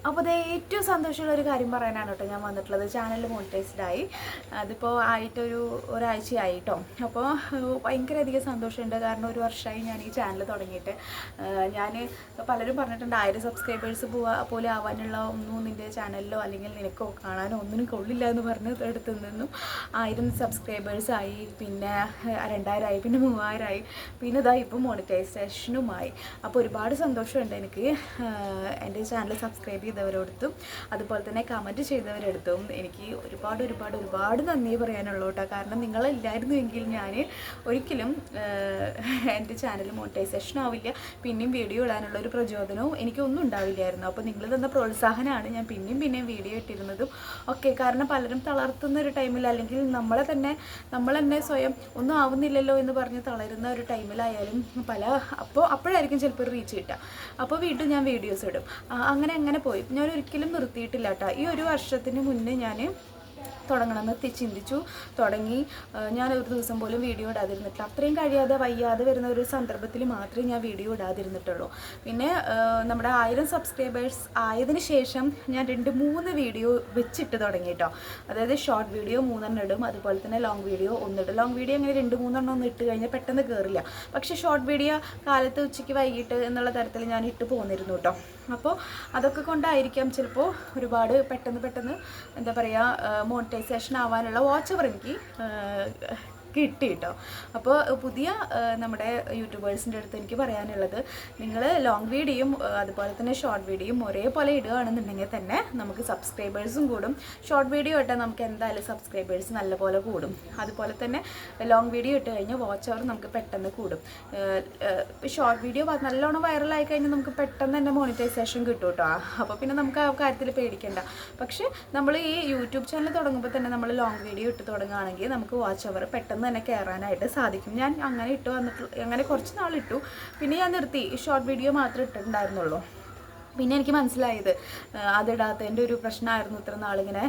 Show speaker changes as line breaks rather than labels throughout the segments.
അപ്പോൾ അതേ ഏറ്റവും സന്തോഷമുള്ള ഒരു കാര്യം പറയാനാണ് കേട്ടോ ഞാൻ വന്നിട്ടുള്ളത്. ചാനൽ മോണിറ്റൈസ്ഡ് ആയി, അതിപ്പോൾ ഒരാഴ്ചയായി കേട്ടോ. അപ്പോൾ ഭയങ്കരധികം സന്തോഷമുണ്ട്. കാരണം ഒരു വർഷമായി ഞാൻ ഈ ചാനൽ തുടങ്ങിയിട്ട്. ഞാൻ പലരും പറഞ്ഞിട്ടുണ്ട് 1000 സബ്സ്ക്രൈബേഴ്സ് പോലെ ആവാനുള്ള ഒന്നും നിൻ്റെ ചാനലിലോ അല്ലെങ്കിൽ നിനക്കോ കാണാനോ ഒന്നിനും കൊള്ളില്ല എന്ന് പറഞ്ഞ് എടുത്തു നിന്നും 1000 സബ്സ്ക്രൈബേഴ്സായി, പിന്നെ 2000 ആയി, പിന്നെ 3000 ആയി, പിന്നെ ഇതാ ഇപ്പോൾ മോണിറ്റൈസേഷനുമായി. അപ്പോൾ ഒരുപാട് സന്തോഷമുണ്ട് എനിക്ക്. എൻ്റെ ചാനൽ സബ്സ്ക്രൈബ് ചെയ്തവരെടുത്തും അതുപോലെ തന്നെ കമൻറ്റ് ചെയ്തവരെടുത്തും എനിക്ക് ഒരുപാട് നന്ദി പറയാനുള്ളൂ കേട്ടോ. കാരണം നിങ്ങളില്ലായിരുന്നുവെങ്കിൽ ഞാൻ ഒരിക്കലും എൻ്റെ ചാനൽ മോണിറ്റൈസേഷൻ ആവില്ല, പിന്നെയും വീഡിയോ ഇടാനുള്ള ഒരു പ്രചോദനവും എനിക്കൊന്നും ഉണ്ടാവില്ലായിരുന്നു. അപ്പോൾ നിങ്ങൾ തന്ന പ്രോത്സാഹനമാണ് ഞാൻ പിന്നെയും വീഡിയോ ഇട്ടിരുന്നതും ഒക്കെ. കാരണം പലരും തളർത്തുന്ന ഒരു ടൈമിൽ, അല്ലെങ്കിൽ നമ്മൾ തന്നെ സ്വയം ഒന്നും ആവുന്നില്ലല്ലോ എന്ന് പറഞ്ഞ് തളരുന്ന ഒരു ടൈമിലായാലും അപ്പോഴായിരിക്കും ചിലപ്പോൾ റീച്ച് കിട്ടുക. അപ്പോൾ വീണ്ടും ഞാൻ വീഡിയോസ് ഇടും. അങ്ങനെ പോയി. ഞാൻ ഒരിക്കലും നിർത്തിയിട്ടില്ല കേട്ടോ. ഈ ഒരു വർഷത്തിന് മുന്നേ ഞാൻ തുടങ്ങണമെന്ന് ചിന്തിച്ചു, തുടങ്ങി. ഞാൻ ഒരു ദിവസം പോലും വീഡിയോ ഇടാതിരുന്നിട്ടില്ല. അത്രയും വയ്യാതെ വരുന്ന ഒരു സന്ദർഭത്തിൽ മാത്രമേ ഞാൻ വീഡിയോ ഇടാതിരുന്നിട്ടുള്ളൂ. പിന്നെ നമ്മുടെ 1000 സബ്സ്ക്രൈബേഴ്സ് ആയതിനു ശേഷം ഞാൻ 2-3 വീഡിയോ വെച്ചിട്ട് തുടങ്ങി കേട്ടോ. അതായത് ഷോർട്ട് വീഡിയോ 3 ഇടും, അതുപോലെ തന്നെ ലോങ് വീഡിയോ 1 ഇടും. ലോങ് വീഡിയോ അങ്ങനെ 2-3 ഒന്നും ഇട്ട് കഴിഞ്ഞാൽ പെട്ടെന്ന് കയറില്ല. പക്ഷേ ഷോർട്ട് വീഡിയോ കാലത്ത്, ഉച്ചയ്ക്ക്, വൈകിട്ട് എന്നുള്ള തരത്തിൽ ഞാൻ ഇട്ട് പോന്നിരുന്നു കേട്ടോ. അപ്പോൾ അതൊക്കെ കൊണ്ടായിരിക്കാം ചിലപ്പോൾ ഒരുപാട് പെട്ടെന്ന് എന്താ പറയുക മോണിറ്റൈസേഷൻ ആവാനുള്ള വാച്ച് അവർ എനിക്ക് കിട്ടി കേട്ടോ. അപ്പോൾ പുതിയ നമ്മുടെ യൂട്യൂബേഴ്സിൻ്റെ അടുത്ത് എനിക്ക് പറയാനുള്ളത്, നിങ്ങൾ ലോങ് വീഡിയോയും അതുപോലെ തന്നെ ഷോർട്ട് വീഡിയോയും ഒരേപോലെ ഇടുകയാണെന്നുണ്ടെങ്കിൽ തന്നെ നമുക്ക് സബ്സ്ക്രൈബേഴ്സും കൂടും. ഷോർട്ട് വീഡിയോ ഇട്ടാൽ നമുക്ക് എന്തായാലും സബ്സ്ക്രൈബേഴ്സ് നല്ലപോലെ കൂടും. അതുപോലെ തന്നെ ലോങ് വീഡിയോ ഇട്ട് കഴിഞ്ഞാൽ വാച്ച് അവർ നമുക്ക് പെട്ടെന്ന് കൂടും. ഷോർട്ട് വീഡിയോ നല്ലോണം വൈറലായി കഴിഞ്ഞാൽ നമുക്ക് പെട്ടെന്ന് തന്നെ മോണിറ്റൈസേഷൻ കിട്ടും കേട്ടോ. അപ്പോൾ പിന്നെ നമുക്ക് ആ കാര്യത്തിൽ പേടിക്കേണ്ട. പക്ഷേ നമ്മൾ ഈ യൂട്യൂബ് ചാനൽ തുടങ്ങുമ്പോൾ തന്നെ നമ്മൾ ലോങ് വീഡിയോ ഇട്ട് തുടങ്ങുകയാണെങ്കിൽ നമുക്ക് വാച്ച് അവർ പെട്ടെന്ന് തന്നെ കയറാനായിട്ട് സാധിക്കും. ഞാൻ അങ്ങനെ അങ്ങനെ കുറച്ച് നാളിട്ടു, പിന്നെ ഞാൻ നിർത്തി. ഷോർട്ട് വീഡിയോ മാത്രമേ ഇട്ടിട്ടുണ്ടായിരുന്നുള്ളൂ. പിന്നെ എനിക്ക് മനസ്സിലായത് അതിടാത്തതിൻ്റെ ഒരു പ്രശ്നമായിരുന്നു ഇത്ര നാളിങ്ങനെ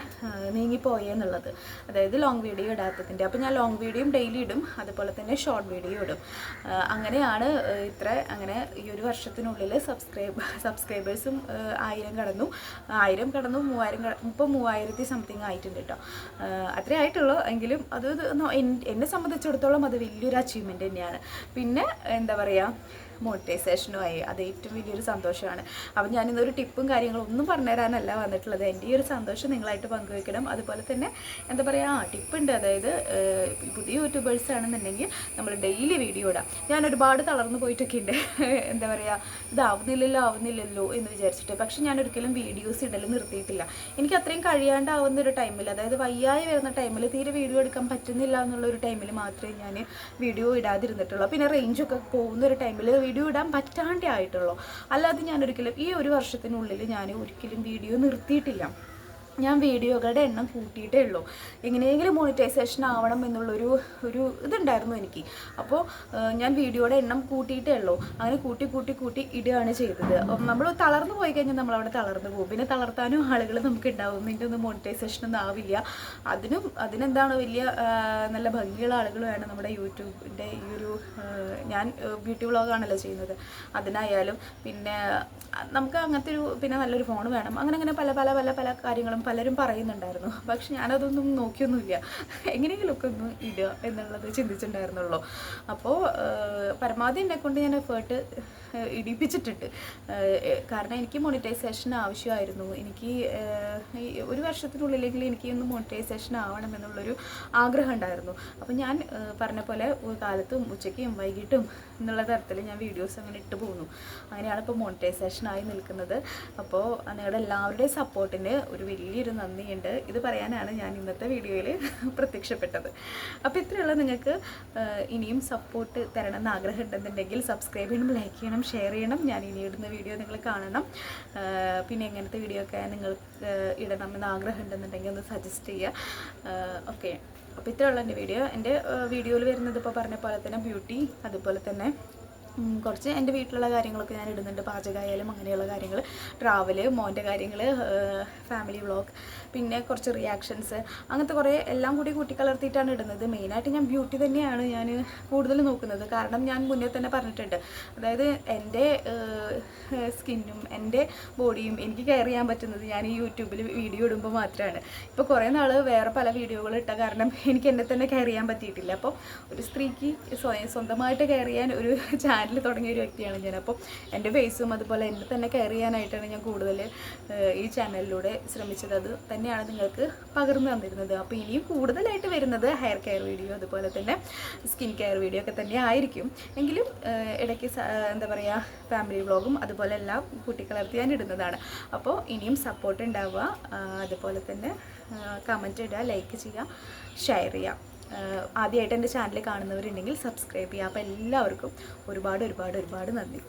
നീങ്ങിപ്പോയെന്നുള്ളത്. അതായത് ലോങ് വീഡിയോ ഇടാത്തതിൻ്റെ. അപ്പോൾ ഞാൻ ലോങ് വീഡിയോയും ഡെയിലി ഇടും, അതുപോലെ തന്നെ ഷോർട്ട് വീഡിയോ ഇടും. അങ്ങനെയാണ് അങ്ങനെ ഈ ഒരു വർഷത്തിനുള്ളിൽ സബ്സ്ക്രൈബേഴ്സും 1000 കടന്നു, 3000 ഇപ്പോൾ 3000 സംതിങ് ആയിട്ടുണ്ട് കേട്ടോ. അത്രേ ആയിട്ടുള്ളൂ. എങ്കിലും അത് എന്നെ സംബന്ധിച്ചിടത്തോളം അത് വലിയൊരു അച്ചീവ്മെൻറ്റ് തന്നെയാണ്. പിന്നെ എന്താ പറയുക, മോണിറ്റൈസേഷനുമായി അത് ഏറ്റവും വലിയൊരു സന്തോഷമാണ്. അപ്പം ഞാനിന്നൊരു ടിപ്പും കാര്യങ്ങളും ഒന്നും പറഞ്ഞുതരാനല്ല വന്നിട്ടുള്ളത്. എൻ്റെ ഈ ഒരു സന്തോഷം നിങ്ങളായിട്ട് പങ്കുവയ്ക്കണം. അതുപോലെ തന്നെ എന്താ പറയുക, ടിപ്പുണ്ട്. അതായത് പുതിയ യൂട്യൂബേഴ്സ് ആണെന്നുണ്ടെങ്കിൽ നമ്മൾ ഡെയിലി വീഡിയോ ഇടാം. ഞാൻ ഒരുപാട് തളർന്നു പോയിട്ടൊക്കെ ഉണ്ട്. എന്താ പറയുക, ആവുന്നില്ലല്ലോ എന്ന് വിചാരിച്ചിട്ട്. പക്ഷെ ഞാൻ ഒരിക്കലും വീഡിയോസ് ഇടൽ നിർത്തിയിട്ടില്ല. എനിക്ക് അത്രയും കഴിയാണ്ടാവുന്ന ഒരു ടൈമിൽ, അതായത് വയ്യായി വരുന്ന ടൈമിൽ, തീരെ വീഡിയോ എടുക്കാൻ പറ്റുന്നില്ല എന്നുള്ളൊരു ടൈമിൽ മാത്രമേ ഞാൻ വീഡിയോ ഇടാതിരുന്നിട്ടുള്ളൂ. പിന്നെ റേഞ്ചൊക്കെ പോകുന്നൊരു ടൈമിൽ വീഡിയോ ഇടാൻ പറ്റാണ്ടേ ആയിട്ടുള്ളൂ. അല്ലാതെ ഞാനൊരിക്കലും ഈ ഒരു വർഷത്തിനുള്ളിൽ ഞാൻ ഒരിക്കലും വീഡിയോ നിർത്തിയിട്ടില്ല. ഞാൻ വീഡിയോകളുടെ എണ്ണം കൂട്ടിയിട്ടേ ഉള്ളൂ. എങ്ങനെയെങ്കിലും മോണിറ്റൈസേഷൻ ആവണം എന്നുള്ളൊരു ഇതുണ്ടായിരുന്നു എനിക്ക്. അപ്പോൾ ഞാൻ വീഡിയോയുടെ എണ്ണം കൂട്ടിയിട്ടേ ഉള്ളൂ. അങ്ങനെ കൂട്ടി ഇടുകയാണ് ചെയ്തത്. നമ്മൾ തളർന്നു പോയി കഴിഞ്ഞാൽ നമ്മളവിടെ തളർന്നു പോകും. പിന്നെ തളർത്താനും ആളുകൾ നമുക്ക് ഉണ്ടാവും. നിൻ്റെ ഒന്നും മോണിറ്റൈസേഷനൊന്നും ആവില്ല. അതിനെന്താണ് വലിയ നല്ല ഭംഗിയുള്ള ആളുകൾ വേണം നമ്മുടെ യൂട്യൂബിൻ്റെ ഈ ഒരു ഞാൻ ബ്യൂട്ടി വ്ളോഗാണല്ലോ ചെയ്യുന്നത്. അതിനായാലും പിന്നെ നമുക്ക് അങ്ങനത്തെ പിന്നെ നല്ലൊരു ഫോൺ വേണം. അങ്ങനെ പല കാര്യങ്ങളും പലരും പറയുന്നുണ്ടായിരുന്നു. പക്ഷെ ഞാനതൊന്നും നോക്കിയൊന്നുമില്ല. എങ്ങനെയെങ്കിലുമൊക്കെ ഒന്ന് ഇടുക എന്നുള്ളത് ചിന്തിച്ചിട്ടുണ്ടായിരുന്നുള്ളൂ. അപ്പോൾ പരമാവധി എന്നെക്കൊണ്ട് ഞാൻ എഫേർട്ട് ഇടിപ്പിച്ചിട്ടുണ്ട്. കാരണം എനിക്ക് മോണിറ്റൈസേഷൻ ആവശ്യമായിരുന്നു. എനിക്ക് ഈ ഒരു വർഷത്തിനുള്ളിലെങ്കിൽ എനിക്കൊന്ന് മോണിറ്റൈസേഷൻ ആവണമെന്നുള്ളൊരു ആഗ്രഹം ഉണ്ടായിരുന്നു. അപ്പോൾ ഞാൻ പറഞ്ഞ പോലെ കാലത്തും ഉച്ചയ്ക്കും വൈകിട്ടും എന്നുള്ള തരത്തിൽ ഞാൻ വീഡിയോസ് അങ്ങനെ ഇട്ട് പോകുന്നു. അങ്ങനെയാണ് ഇപ്പോൾ മോണിറ്റൈസേഷനായി നിൽക്കുന്നത്. അപ്പോൾ നിങ്ങളുടെ എല്ലാവരുടെയും സപ്പോർട്ടിന് ഒരു വലിയൊരു നന്ദിയുണ്ട്. ഇത് പറയാനാണ് ഞാൻ ഇന്നത്തെ വീഡിയോയിൽ പ്രത്യക്ഷപ്പെട്ടത്. അപ്പോൾ ഇത്രയുള്ള നിങ്ങൾക്ക് ഇനിയും സപ്പോർട്ട് തരണം എന്ന് ആഗ്രഹം ഉണ്ടെന്നുണ്ടെങ്കിൽ സബ്സ്ക്രൈബ് ചെയ്യണം, ലൈക്ക് ചെയ്യണം, ഷെയർ ചെയ്യണം. ഞാൻ ഇനി ഇടുന്ന വീഡിയോ നിങ്ങൾ കാണണം. പിന്നെ എങ്ങനത്തെ വീഡിയോ ഒക്കെ നിങ്ങൾക്ക് ഇടണമെന്ന് ആഗ്രഹം ഉണ്ടെന്നുണ്ടെങ്കിൽ ഒന്ന് സജസ്റ്റ് ചെയ്യുക. ഓക്കെ, അപ്പോൾ ഇത്രയുള്ള എൻ്റെ വീഡിയോയിൽ വരുന്നത് ഇപ്പോൾ പറഞ്ഞ പോലെ തന്നെ ബ്യൂട്ടി, അതുപോലെ തന്നെ കുറച്ച് എൻ്റെ വീട്ടിലുള്ള കാര്യങ്ങളൊക്കെ ഞാൻ ഇടുന്നുണ്ട്, പാചകമായാലും അങ്ങനെയുള്ള കാര്യങ്ങൾ, ട്രാവല്, മോൻ്റെ കാര്യങ്ങൾ, ഫാമിലി വ്ളോഗ്, പിന്നെ കുറച്ച് റിയാക്ഷൻസ്, അങ്ങനത്തെ കുറേ എല്ലാം കൂടി കൂട്ടിക്കലർത്തിയിട്ടാണ് ഇടുന്നത്. മെയിനായിട്ട് ഞാൻ ബ്യൂട്ടി തന്നെയാണ് ഞാൻ കൂടുതൽ നോക്കുന്നത്. കാരണം ഞാൻ മുന്നേ തന്നെ പറഞ്ഞിട്ടുണ്ട്, അതായത് എൻ്റെ സ്കിന്നും എൻ്റെ ബോഡിയും എനിക്ക് കെയർ ചെയ്യാൻ പറ്റുന്നത് ഞാൻ ഈ യൂട്യൂബിൽ വീഡിയോ ഇടുമ്പോൾ മാത്രമാണ്. ഇപ്പോൾ കുറേ നാൾ വേറെ പല വീഡിയോകൾ ഇട്ട കാരണം എനിക്ക് എന്നെ തന്നെ കെയർ ചെയ്യാൻ പറ്റിയിട്ടില്ല. അപ്പോൾ ഒരു സ്ത്രീക്ക് സ്വന്തമായിട്ട് കെയർ ചെയ്യാൻ ഒരു ചാനൽ തുടങ്ങിയ ഒരു വ്യക്തിയാണ് ഞാൻ. അപ്പോൾ എൻ്റെ ഫേസും അതുപോലെ എന്നെ തന്നെ കെയർ ചെയ്യാനായിട്ടാണ് ഞാൻ കൂടുതൽ ഈ ചാനലിലൂടെ ശ്രമിച്ചത്. അത് തന്നെയാണ് നിങ്ങൾക്ക് പകർന്നു തന്നിരുന്നത്. അപ്പോൾ ഇനിയും കൂടുതലായിട്ട് വരുന്നത് ഹെയർ കെയർ വീഡിയോ, അതുപോലെ തന്നെ സ്കിൻ കെയർ വീഡിയോ ഒക്കെ തന്നെ ആയിരിക്കും. എങ്കിലും ഇടയ്ക്ക് എന്താ പറയുക, ഫാമിലി വ്ളോഗും അതുപോലെ എല്ലാം കൂട്ടിക്കലർത്തി ഞാൻ ഇടുന്നതാണ്. അപ്പോൾ ഇനിയും സപ്പോർട്ട് ഉണ്ടാവുക. അതുപോലെ തന്നെ കമൻറ്റ് ഇടുക, ലൈക്ക് ചെയ്യുക, ഷെയർ ചെയ്യുക. ആദ്യമായിട്ട് എൻ്റെ ചാനൽ കാണുന്നവരുണ്ടെങ്കിൽ സബ്സ്ക്രൈബ് ചെയ്യുക. അപ്പോൾ എല്ലാവർക്കും ഒരുപാട് ഒരുപാട് ഒരുപാട് നന്ദി.